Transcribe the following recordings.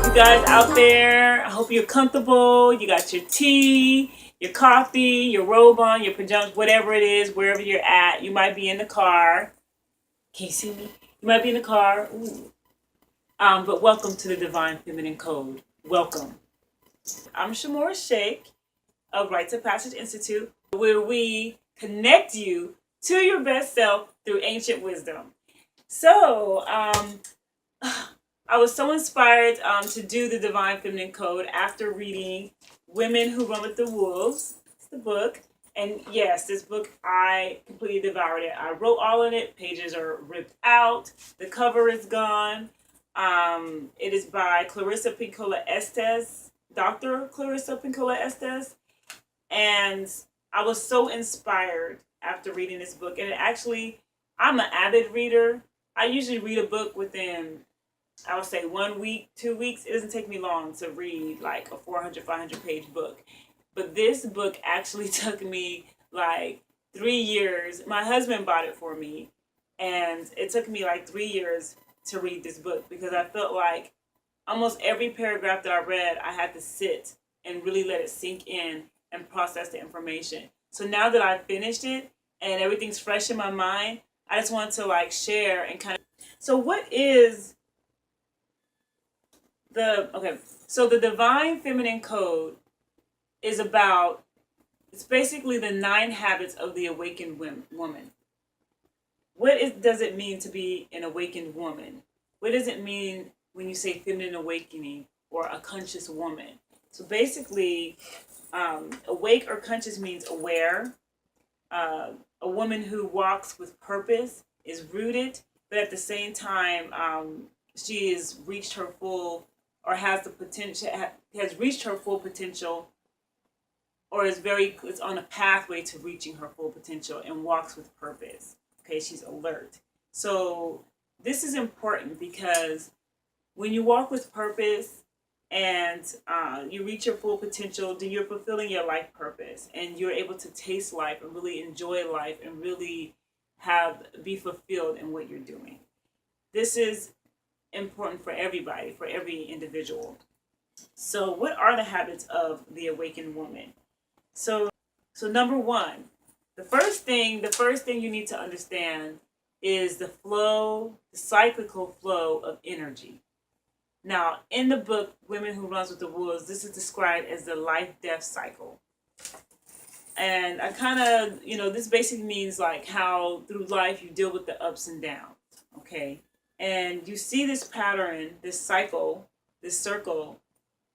You guys out there, I hope you're comfortable. You got your tea, your coffee, your robe on, your pajamas, whatever it is, wherever you're at. You might be in the car. Can you see me? You might be in the car. Ooh. But welcome to the Divine Feminine Code. Welcome. I'm Shamora Sheikh of Rites of Passage Institute, where we connect you to your best self through ancient wisdom. So, I was so inspired to do the Divine Feminine Code after reading Women Who Run with the Wolves. It's the book. And yes, this book, I completely devoured it. I wrote all in it. Pages are ripped out. The cover is gone. It is by Clarissa Pinkola Estes, Dr. Clarissa Pinkola Estes. And I was so inspired after reading this book. And actually, I'm an avid reader. I usually read a book within, I would say, 1 week, 2 weeks. It doesn't take me long to read like a 400, 500 page book. But this book actually took me like 3 years. My husband bought it for me. And it took me like 3 years to read this book because I felt like almost every paragraph that I read, I had to sit and really let it sink in and process the information. So now that I've finished it and everything's fresh in my mind, I just want to like share and kind of. So what is so the Divine Feminine Code is about, it's basically the 9 habits of the awakened woman. What does it mean to be an awakened woman? What does it mean when you say feminine awakening or a conscious woman? So basically, awake or conscious means aware. A woman who walks with purpose, is rooted, but at the same time, she has reached her full, or has the potential, has reached her full potential, or is on a pathway to reaching her full potential and walks with purpose. Okay, she's alert. So this is important because when you walk with purpose and you reach your full potential, then you're fulfilling your life purpose and you're able to taste life and really enjoy life and really be fulfilled in what you're doing. This is important for everybody, for every individual. So what are the habits of the awakened woman? So number 1, the first thing you need to understand is the cyclical flow of energy. Now, in the book, Women Who Runs with the Wolves, this is described as the life-death cycle. And I kind of, this basically means like how through life you deal with the ups and downs, okay? And you see this pattern, this cycle, this circle,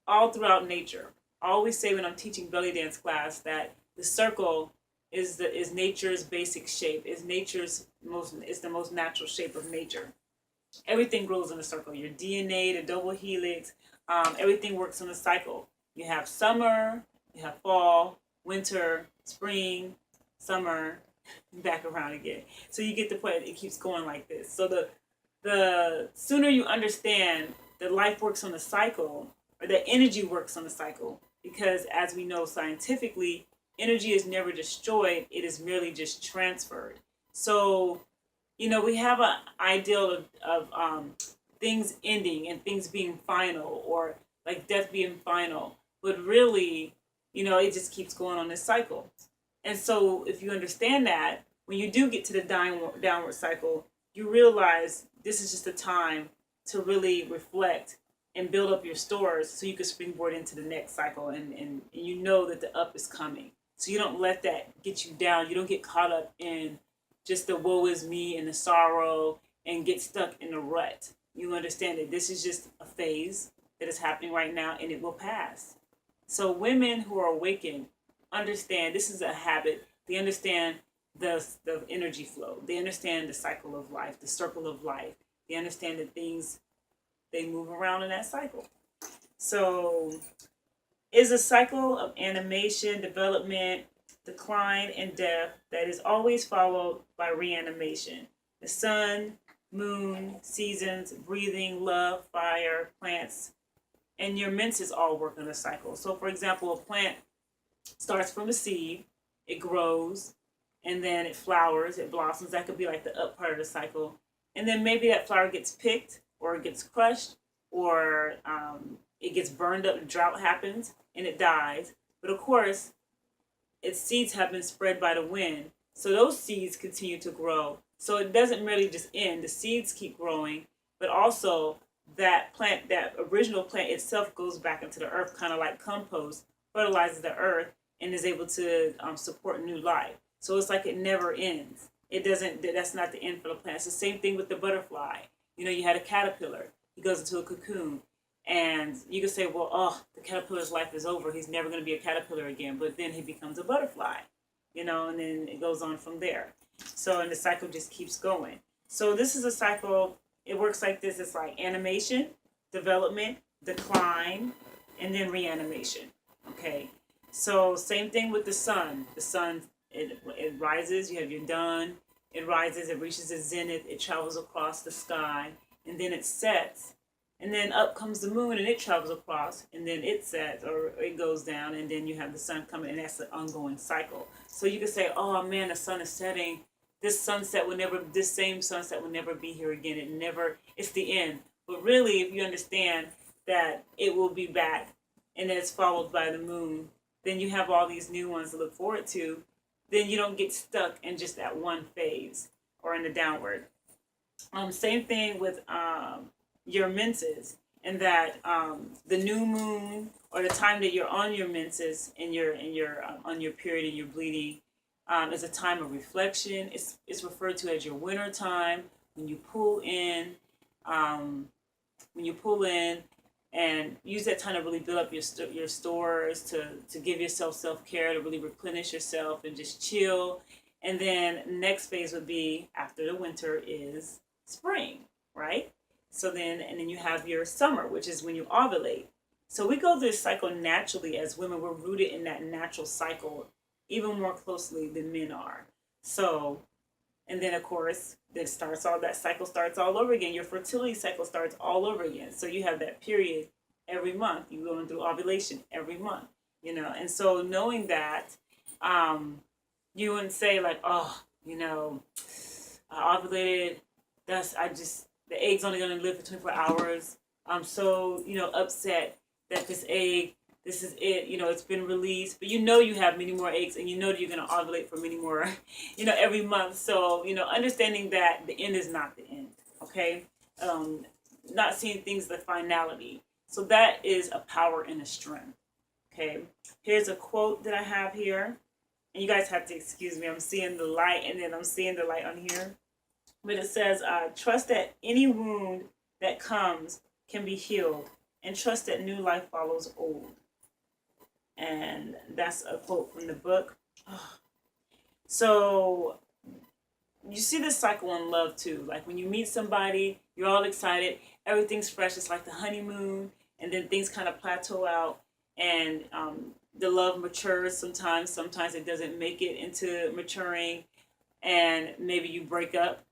all throughout nature. I always say when I'm teaching belly dance class that the circle is nature's basic shape, is the most natural shape of nature. Everything grows in a circle. Your DNA, the double helix, everything works on a cycle. You have summer, you have fall, winter, spring, summer, back around again. So you get the point. It keeps going like this. So the sooner you understand that life works on a cycle, or that energy works on a cycle, because as we know scientifically, energy is never destroyed. It is merely just transferred. So we have an ideal of things ending and things being final, or like death being final. But really, it just keeps going on this cycle. And so if you understand that, when you do get to the downward cycle, you realize this is just a time to really reflect and build up your stores so you can springboard into the next cycle. And you know that the up is coming. So you don't let that get you down. You don't get caught up in just the woe is me and the sorrow and get stuck in the rut. You understand that this is just a phase that is happening right now and it will pass. So women who are awakened understand this is a habit. They understand the energy flow. They understand the cycle of life, the circle of life. They understand that things, they move around in that cycle. So is a cycle of animation, development, decline, and death that is always followed by reanimation. The sun, moon, seasons, breathing, love, fire, plants, and your menses all work on a cycle. So for example, a plant starts from a seed, it grows, and then it flowers, it blossoms. That could be like the up part of the cycle. And then maybe that flower gets picked or it gets crushed, or it gets burned up, drought happens, and it dies. But of course, its seeds have been spread by the wind. So those seeds continue to grow. So it doesn't really just end. The seeds keep growing, but also that plant, that original plant itself goes back into the earth, kind of like compost, fertilizes the earth, and is able to support new life. So it's like it never ends. It doesn't, that's not the end for the plant. It's the same thing with the butterfly. You know, you had a caterpillar. He goes into a cocoon. And you can say, well, oh, the caterpillar's life is over. He's never going to be a caterpillar again. But then he becomes a butterfly, you know, and then it goes on from there. So, and the cycle just keeps going. So this is a cycle. It works like this. It's like animation, development, decline, and then reanimation. Okay. So same thing with the sun. The sun, it rises. You have your dawn. It rises. It reaches its zenith. It travels across the sky. And then it sets. And then up comes the moon and it travels across, and then it sets or it goes down, and then you have the sun coming, and that's an ongoing cycle. So you can say, oh man, the sun is setting. This same sunset will never be here again. It's the end. But really, if you understand that it will be back and then it's followed by the moon, then you have all these new ones to look forward to. Then you don't get stuck in just that one phase or in the downward. Same thing with your menses, and that the new moon or the time that you're on your menses and you're on your period and you're bleeding is a time of reflection. It's referred to as your winter time, when you pull in and use that time to really build up your stores, to give yourself self-care, to really replenish yourself and just chill. And then next phase would be after the winter is spring, right? So then you have your summer, which is when you ovulate. So we go through this cycle naturally as women. We're rooted in that natural cycle even more closely than men are. So, and then of course, that cycle starts all over again. Your fertility cycle starts all over again. So you have that period every month. You're going through ovulation every month, you know. And so knowing that, you wouldn't say like, oh, you know, I ovulated, the egg's only going to live for 24 hours. I'm so, you know, upset that this is it, you know, it's been released. But you know you have many more eggs, and you know that you're going to ovulate for many more, you know, every month. So, you know, understanding that the end is not the end, okay? Not seeing things the finality. So that is a power and a strength, okay? Here's a quote that I have here. And you guys have to excuse me. I'm seeing the light, and then I'm seeing the light on here. But it says, trust that any wound that comes can be healed, and trust that new life follows old. And that's a quote from the book. So you see this cycle in love too. Like when you meet somebody, you're all excited, everything's fresh. It's like the honeymoon, and then things kind of plateau out, and the love matures sometimes. Sometimes it doesn't make it into maturing, and maybe you break up.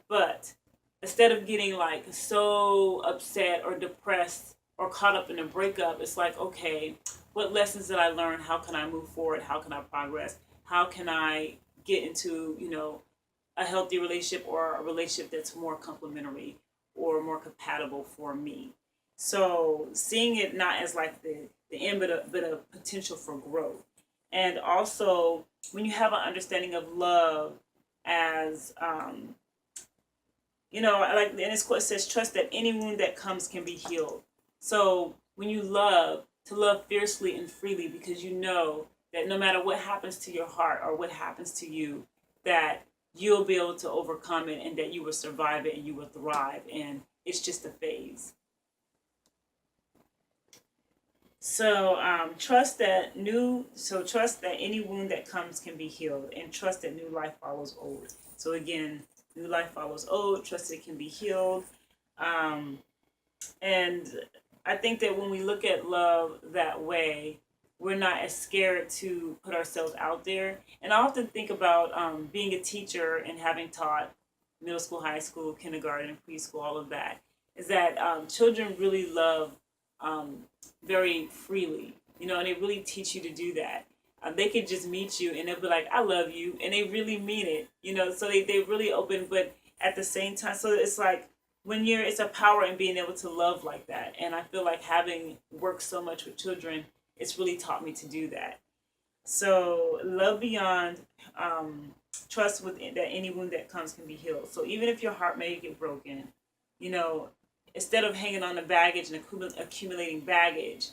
But instead of getting like so upset or depressed or caught up in a breakup, it's like, okay, what lessons did I learn? How can I move forward? How can I progress? How can I get into, you know, a healthy relationship, or a relationship that's more complementary or more compatible for me? So seeing it not as like the end, but a potential for growth. And also when you have an understanding of love as, you know, like in this quote, it says, trust that any wound that comes can be healed. So when you love, to love fiercely and freely, because you know that no matter what happens to your heart or what happens to you, that you'll be able to overcome it, and that you will survive it, and you will thrive, and it's just a phase. So trust that any wound that comes can be healed, and trust that new life follows old. So again, new life follows old, trust it can be healed. And I think that when we look at love that way, we're not as scared to put ourselves out there. And I often think about being a teacher and having taught middle school, high school, kindergarten, preschool, all of that, is that children really love very freely, you know, and they really teach you to do that. They could just meet you and they'll be like, I love you. And they really mean it, you know, so they really open, but at the same time, so it's like it's a power in being able to love like that. And I feel like having worked so much with children, it's really taught me to do that. So love beyond, trust with that any wound that comes can be healed. So even if your heart may get broken, you know, instead of hanging on the baggage and accumulating baggage,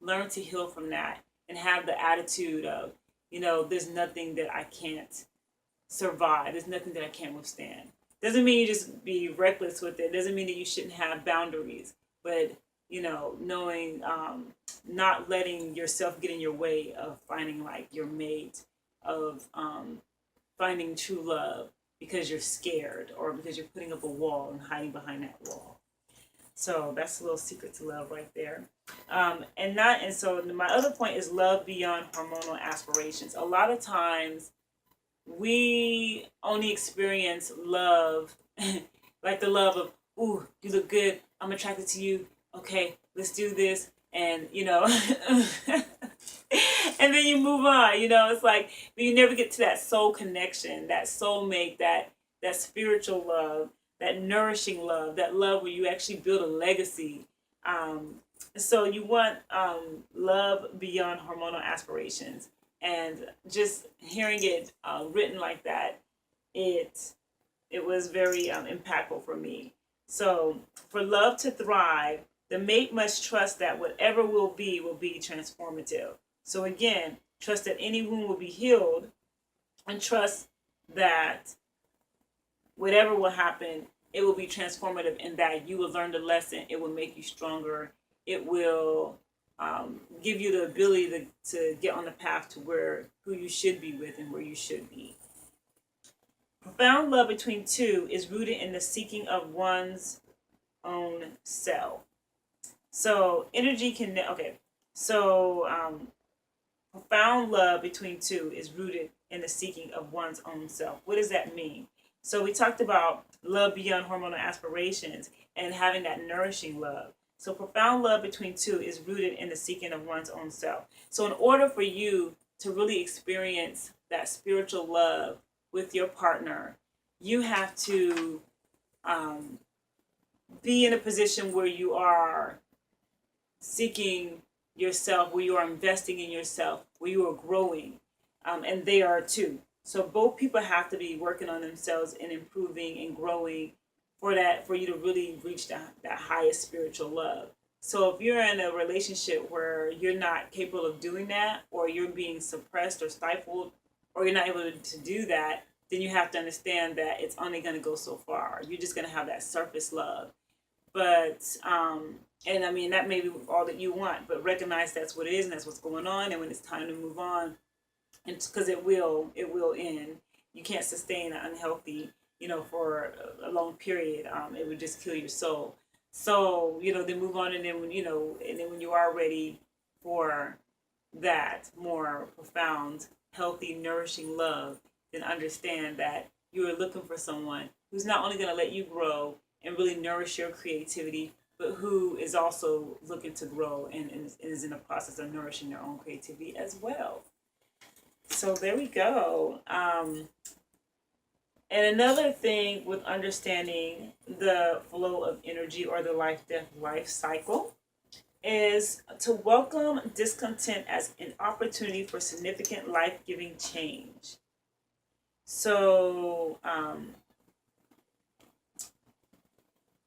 learn to heal from that and have the attitude of, there's nothing that I can't survive. There's nothing that I can't withstand. Doesn't mean you just be reckless with it. Doesn't mean that you shouldn't have boundaries. But, knowing, not letting yourself get in your way of finding like your mate, of finding true love because you're scared or because you're putting up a wall and hiding behind that wall. So that's a little secret to love right there. And so my other point is love beyond hormonal aspirations. A lot of times we only experience love like the love of, ooh, you look good, I'm attracted to you, okay, let's do this, and and then you move on. It's like, but you never get to that soul connection, that soulmate, that spiritual love, that nourishing love, that love where you actually build a legacy. So you want love beyond hormonal aspirations. And just hearing it written like that, it was very impactful for me. So for love to thrive, the mate must trust that whatever will be transformative. So again, trust that any wound will be healed, and trust that whatever will happen, it will be transformative in that you will learn the lesson. It will make you stronger. It will give you the ability to get on the path to who you should be with and where you should be. Profound love between two is rooted in the seeking of one's own self. So energy can, okay, so profound love between two is rooted in the seeking of one's own self. What does that mean? So we talked about love beyond hormonal aspirations and having that nourishing love. So profound love between two is rooted in the seeking of one's own self. So in order for you to really experience that spiritual love with your partner, you have to be in a position where you are seeking yourself, where you are investing in yourself, where you are growing, and they are too. So both people have to be working on themselves and improving and growing for you to really reach that highest spiritual love. So if you're in a relationship where you're not capable of doing that, or you're being suppressed or stifled, or you're not able to do that, then you have to understand that it's only going to go so far. You're just going to have that surface love. But, and I mean, that may be all that you want, but recognize that's what it is and that's what's going on. And when it's time to move on, and because it will end. You can't sustain an unhealthy, for a long period. It would just kill your soul. So, then move on, and then when you are ready for that more profound, healthy, nourishing love, then understand that you are looking for someone who's not only going to let you grow and really nourish your creativity, but who is also looking to grow and is in the process of nourishing their own creativity as well. So there we go. And another thing with understanding the flow of energy, or the life cycle, is to welcome discontent as an opportunity for significant life-giving change. So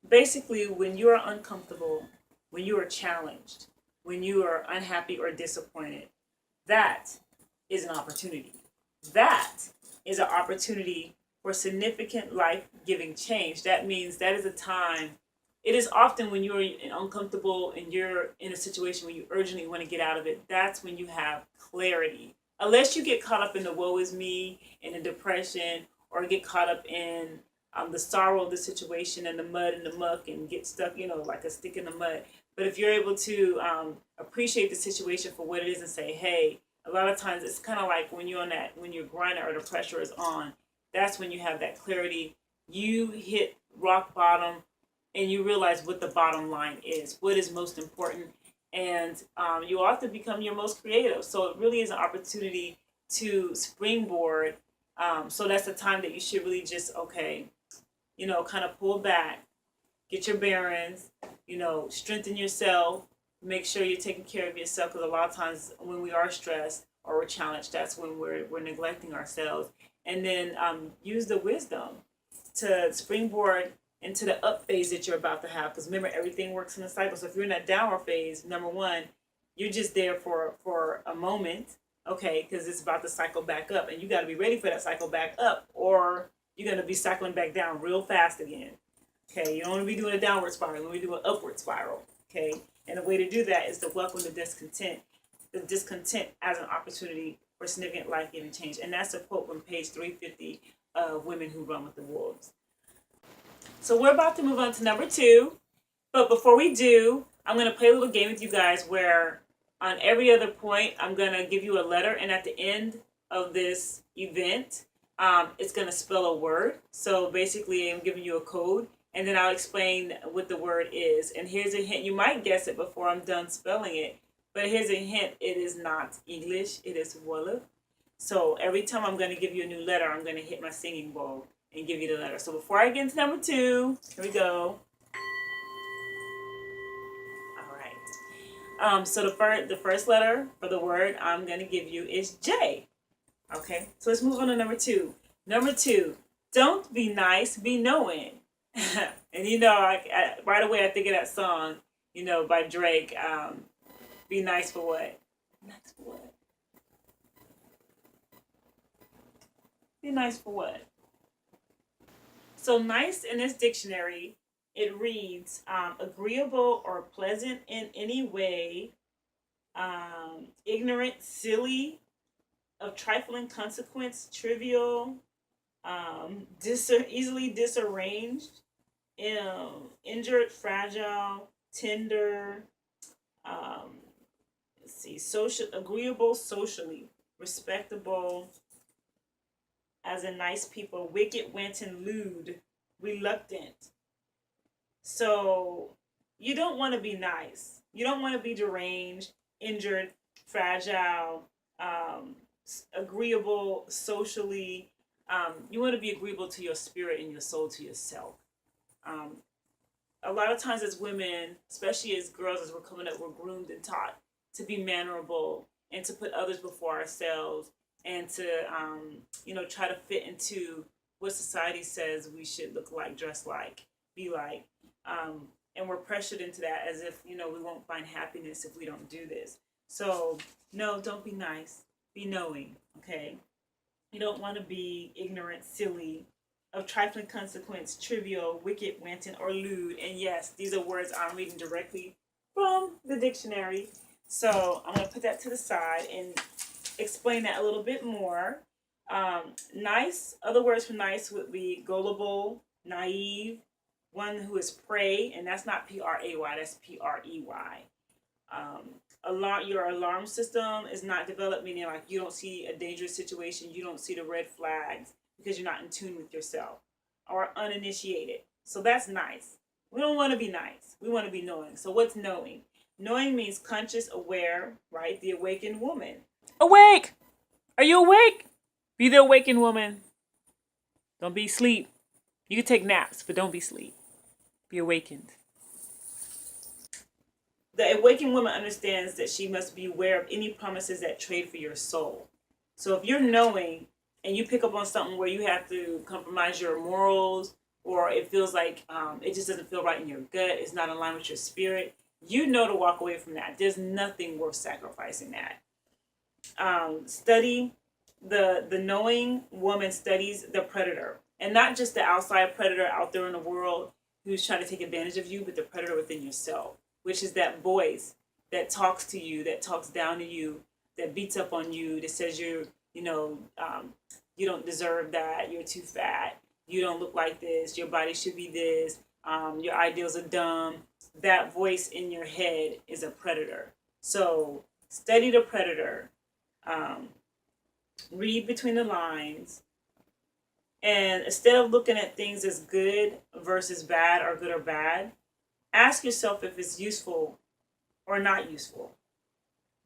basically, when you are uncomfortable, when you are challenged, when you are unhappy or disappointed, that is an opportunity. That is an opportunity for significant life-giving change. That means that is a time. It is often when you're uncomfortable and you're in a situation where you urgently want to get out of it, that's when you have clarity. Unless you get caught up in the woe is me and the depression, or get caught up in the sorrow of the situation and the mud and the muck and get stuck, like a stick in the mud. But if you're able to appreciate the situation for what it is and say, hey, a lot of times it's kind of like when you're grinding or the pressure is on, that's when you have that clarity. You hit rock bottom and you realize what the bottom line is, what is most important. And you also become your most creative. So it really is an opportunity to springboard. So that's the time that you should really just, kind of pull back, get your bearings, strengthen yourself, make sure you're taking care of yourself, because a lot of times when we are stressed or we're challenged, that's when we're neglecting ourselves. And then use the wisdom to springboard into the up phase that you're about to have, because remember, everything works in a cycle. So if you're in that downward phase, number one, you're just there for a moment, okay, because it's about to cycle back up, and you got to be ready for that cycle back up, or you're going to be cycling back down real fast again. Okay, you don't want to be doing a downward spiral, you want to be doing an upward spiral. Okay, and the way to do that is to welcome the discontent as an opportunity for significant life-giving change. And that's a quote from page 350 of Women Who Run with the Wolves. So we're about to move on to number 2. But before we do, I'm going to play a little game with you guys where on every other point, I'm going to give you a letter. And at the end of this event, it's going to spell a word. So basically, I'm giving you a code. And then I'll explain what the word is. And here's a hint. You might guess it before I'm done spelling it. But here's a hint. It is not English. It is Wolof. So every time I'm going to give you a new letter, I'm going to hit my singing bowl and give you the letter. So before I get into number 2, here we go. All right. So the first letter for the word I'm going to give you is J. Okay. So let's move on to number 2. Number 2, don't be nice, be knowing. And right away I think of that song, by Drake. Be nice for what? Nice for what? Be nice for what? So nice in this dictionary, it reads agreeable or pleasant in any way, ignorant, silly, of trifling consequence, trivial, easily disarranged, injured, fragile, tender, social, agreeable, socially, respectable, as in nice people, wicked, wanton, lewd, reluctant. So you don't want to be nice. You don't want to be deranged, injured, fragile, agreeable, socially. You want to be agreeable to your spirit and your soul, to yourself. A lot of times as women, especially as girls, as we're coming up, we're groomed and taught to be mannerable and to put others before ourselves, and to try to fit into what society says we should look like, dress like, be like. And we're pressured into that as if, we won't find happiness if we don't do this. So, no, don't be nice. Be knowing, okay? You don't want to be ignorant, silly, of trifling consequence, trivial, wicked, wanton, or lewd. And yes, these are words I'm reading directly from the dictionary. So I'm going to put that to the side and explain that a little bit more. Nice, other words for nice would be gullible, naive, one who is prey, and that's not P-R-A-Y, that's P-R-E-Y. Your alarm system is not developed, meaning like you don't see a dangerous situation, you don't see the red flags because you're not in tune with yourself, or uninitiated. So that's nice. We don't want to be nice. We want to be knowing. So what's knowing? Knowing means conscious, aware, right? The awakened woman. Awake! Are you awake? Be the awakened woman. Don't be asleep. You can take naps, but don't be asleep. Be awakened. The awakened woman understands that she must be aware of any promises that trade for your soul. So if you're knowing and you pick up on something where you have to compromise your morals, or it feels like it just doesn't feel right in your gut, it's not in line with your spirit, you know to walk away from that. There's nothing worth sacrificing that. Study, the knowing woman studies the predator. And not just the outside predator out there in the world who's trying to take advantage of you, but the predator within yourself, which is that voice that talks to you, that talks down to you, that beats up on you, that says you don't deserve that, you're too fat, you don't look like this, your body should be this, your ideals are dumb. That voice in your head is a predator. So study the predator, read between the lines, and instead of looking at things as good versus bad, or good or bad, ask yourself if it's useful or not useful.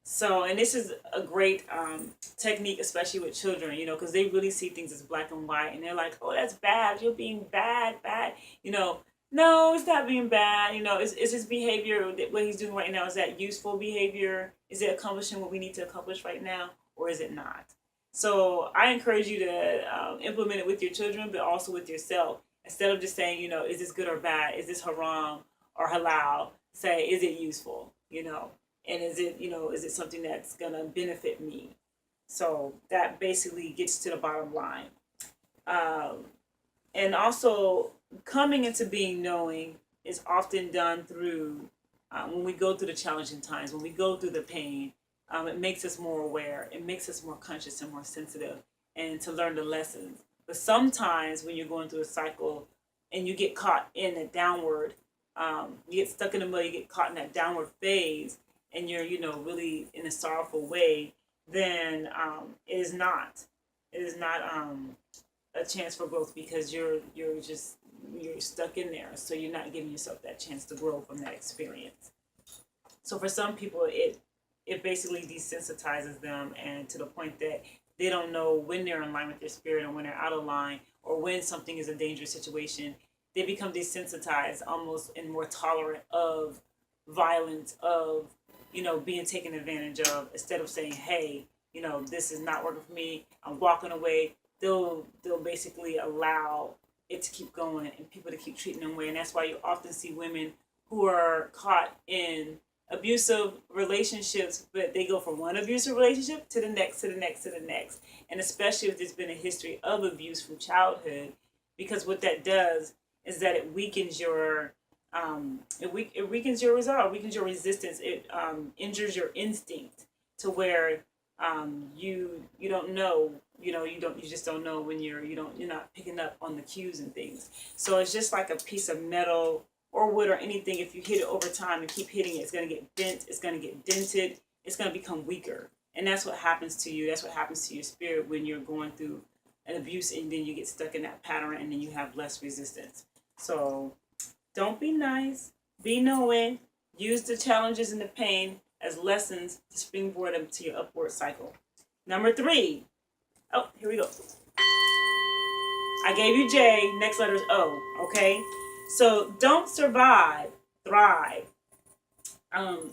So, and this is a great technique, especially with children, because they really see things as black and white, and they're like, oh, that's bad, you're being bad. No, it's not being bad. Is his behavior, what he's doing right now, is that useful behavior? Is it accomplishing what we need to accomplish right now, or is it not? So I encourage you to implement it with your children, but also with yourself. Instead of just saying, is this good or bad? Is this haram or halal? Say, is it useful? And is it something that's gonna benefit me? So that basically gets to the bottom line. Um, and also, coming into being knowing is often done through when we go through the challenging times, when we go through the pain. It makes us more aware, it makes us more conscious and more sensitive, and to learn the lessons. But sometimes when you're going through a cycle and you get caught in a downward, you get stuck in the mud, you get caught in that downward phase, and you're really in a sorrowful way, then it is not a chance for growth, because you're stuck in there, so you're not giving yourself that chance to grow from that experience. So for some people, it basically desensitizes them, and to the point that they don't know when they're in line with their spirit and when they're out of line, or when something is a dangerous situation. They become desensitized, almost, and more tolerant of violence, of being taken advantage of. Instead of saying, hey, this is not working for me, I'm walking away, they'll basically allow it to keep going and people to keep treating them away. And that's why you often see women who are caught in abusive relationships, but they go from one abusive relationship to the next, to the next, to the next. And especially if there's been a history of abuse from childhood, because what that does is that it weakens your it weakens your resolve, weakens your resistance. It injures your instinct, to where you don't know, you just don't know when you're not picking up on the cues and things. So it's just like a piece of metal or wood or anything. If you hit it over time and keep hitting it, it's going to get bent, it's going to get dented, it's going to become weaker. And that's what happens to you, that's what happens to your spirit when you're going through an abuse, and then you get stuck in that pattern, and then you have less resistance. So don't be nice, be knowing, use the challenges and the pain as lessons to springboard them to your upward cycle. Number 3. Oh, here we go. I gave you J, next letter is O, okay? So don't survive, thrive.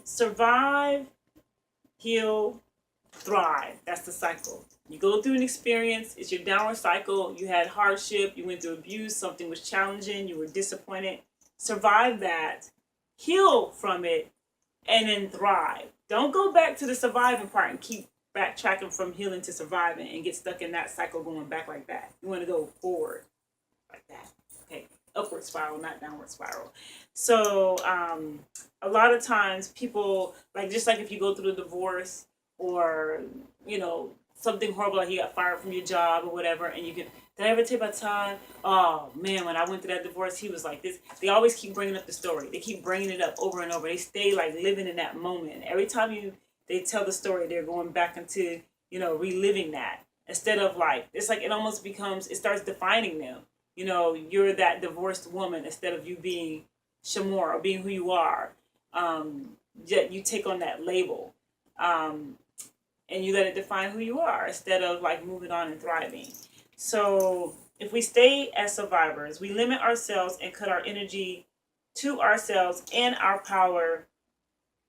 Survive, heal, thrive. That's the cycle. You go through an experience, it's your downward cycle. You had hardship, you went through abuse, something was challenging, you were disappointed. Survive that, heal from it, and then thrive. Don't go back to the surviving part and keep backtracking from healing to surviving and get stuck in that cycle going back like that. You want to go forward like that. Okay, upward spiral, not downward spiral. So a lot of times people, just like if you go through a divorce, or something horrible, like you got fired from your job or whatever, and you can, did I ever tell you about time? Oh man, when I went through that divorce, he was like this. They always keep bringing up the story. They keep bringing it up over and over. They stay living in that moment. And every time they tell the story, they're going back into reliving that, instead of it's like it almost becomes, it starts defining them. You're that divorced woman, instead of you being Shamor or being who you are. Yet you take on that label. And you let it define who you are, instead of moving on and thriving. So if we stay as survivors, we limit ourselves and cut our energy to ourselves and our power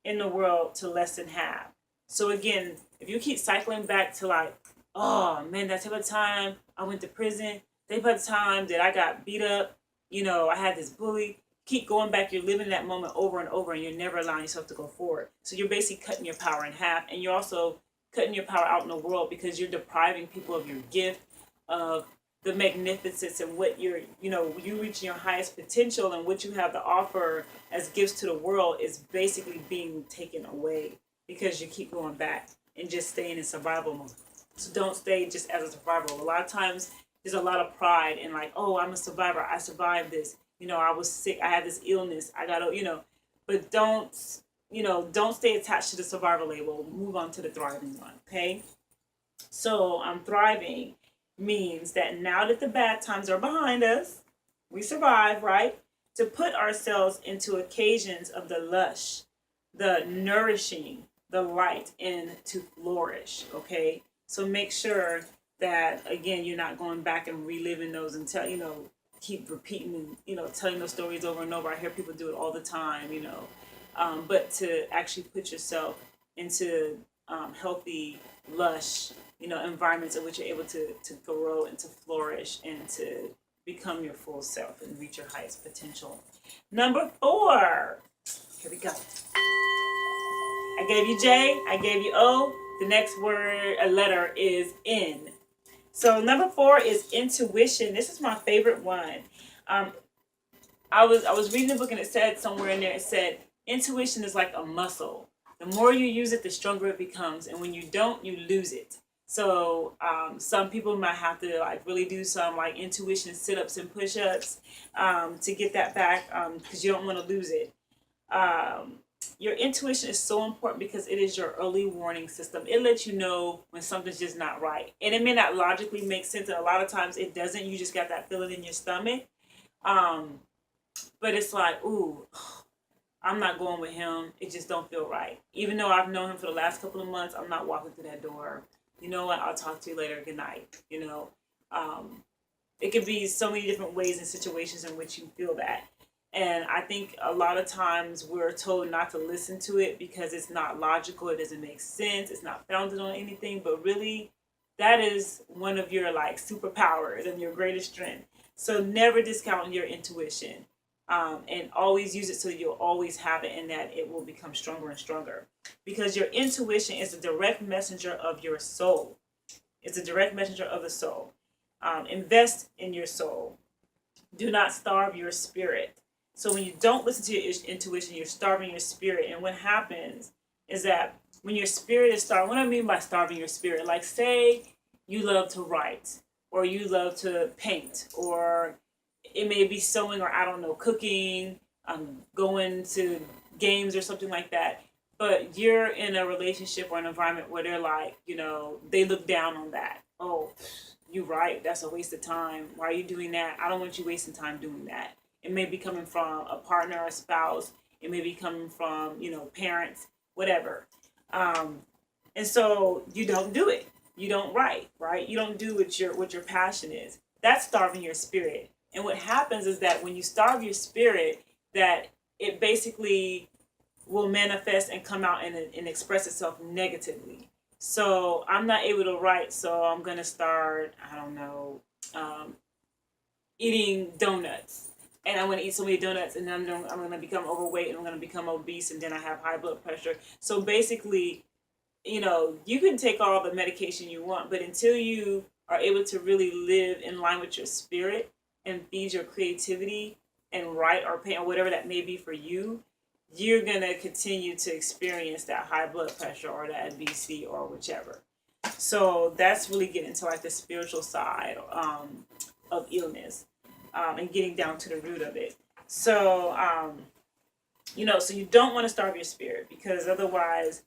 in the world to less than half. So again, if you keep cycling back to oh man, that type of time I went to prison, that type of time that I got beat up, I had this bully, keep going back, you're living that moment over and over, and you're never allowing yourself to go forward. So you're basically cutting your power in half, and you're also cutting your power out in the world, because you're depriving people of your gift, of the magnificence, and what you reaching your highest potential, and what you have to offer as gifts to the world is basically being taken away, because you keep going back and just staying in survival mode. So don't stay just as a survivor. A lot of times there's a lot of pride in oh, I'm a survivor, I survived this, I was sick, I had this illness, I got but don't stay attached to the survival label. Move on to the thriving one, okay? So thriving means that now that the bad times are behind us, we survive, right? To put ourselves into occasions of the lush, the nourishing, the light, and to flourish, okay? So make sure that, again, you're not going back and reliving those until, keep repeating and, telling those stories over and over. I hear people do it all the time, but to actually put yourself into healthy, lush, environments in which you're able to grow and to flourish and to become your full self and reach your highest potential. Number 4. Here we go. I gave you J, I gave you O. The next word, a letter, is N. So number 4 is intuition. This is my favorite one. I was reading a book and it said somewhere in there, it said intuition is like a muscle. The more you use it, the stronger it becomes, and when you don't, you lose it. So some people might have to really do some intuition sit-ups and push-ups to get that back, because you don't want to lose it. Your intuition is so important because it is your early warning system. It lets you know when something's just not right. And it may not logically make sense, and a lot of times it doesn't. You just got that feeling in your stomach. But it's like, ooh, I'm not going with him. It just don't feel right. Even though I've known him for the last couple of months, I'm not walking through that door. You know what? I'll talk to you later. Good night. It could be so many different ways and situations in which you feel that. And I think a lot of times we're told not to listen to it because it's not logical. It doesn't make sense. It's not founded on anything. But really, that is one of your superpowers and your greatest strength. So never discount your intuition. And always use it so you'll always have it, and that it will become stronger and stronger. Because your intuition is a direct messenger of your soul. It's a direct messenger of the soul. Invest in your soul. Do not starve your spirit. So when you don't listen to your intuition, you're starving your spirit. And what happens is that when your spirit is starved, what I mean by starving your spirit, say you love to write, or you love to paint, or it may be sewing, or I don't know, cooking, going to games or something like that. But you're in a relationship or an environment where they're they look down on that. Oh, you right, that's a waste of time. Why are you doing that? I don't want you wasting time doing that. It may be coming from a partner, a spouse. It may be coming from, parents, whatever. And so you don't do it. You don't write, right? You don't do what your passion is. That's starving your spirit. And what happens is that when you starve your spirit, that it basically will manifest and come out and express itself negatively. So I'm not able to write, so I'm going to start, eating donuts. And I'm going to eat so many donuts, and then I'm going to become overweight, and I'm going to become obese, and then I have high blood pressure. So basically, you can take all the medication you want, but until you are able to really live in line with your spirit and feed your creativity and write or paint or whatever that may be for you, you're going to continue to experience that high blood pressure or that obesity or whichever. So that's really getting to the spiritual side of illness. And getting down to the root of it. So, so you don't want to starve your spirit, because otherwise,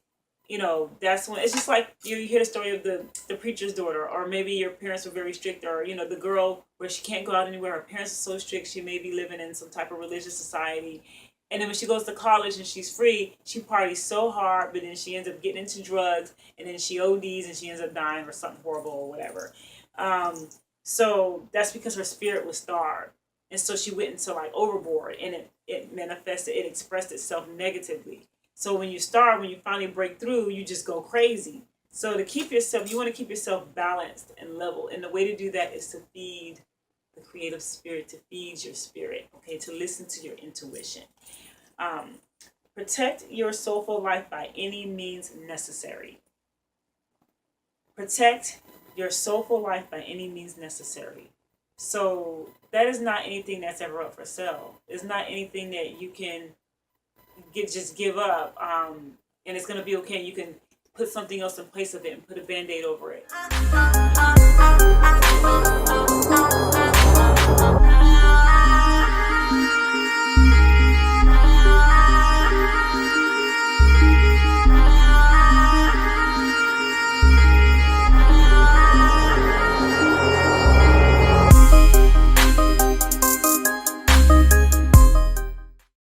that's when it's just like you hear the story of the preacher's daughter, or maybe your parents were very strict, or, the girl where she can't go out anywhere. Her parents are so strict. She may be living in some type of religious society. And then when she goes to college and she's free, she parties so hard, but then she ends up getting into drugs, and then she ODs and she ends up dying or something horrible or whatever. So that's because her spirit was starved. And so she went into overboard, and it manifested, it expressed itself negatively. So when you starve, when you finally break through, you just go crazy. So to keep yourself, you want to keep yourself balanced and level. And the way to do that is to feed the creative spirit, to feed your spirit, okay, to listen to your intuition. Protect your soulful life by any means necessary. Protect your soulful life by any means necessary. So that is not anything that's ever up for sale. It's not anything that you can just give up, and it's going to be okay. You can put something else in place of it and put a Band-Aid over it.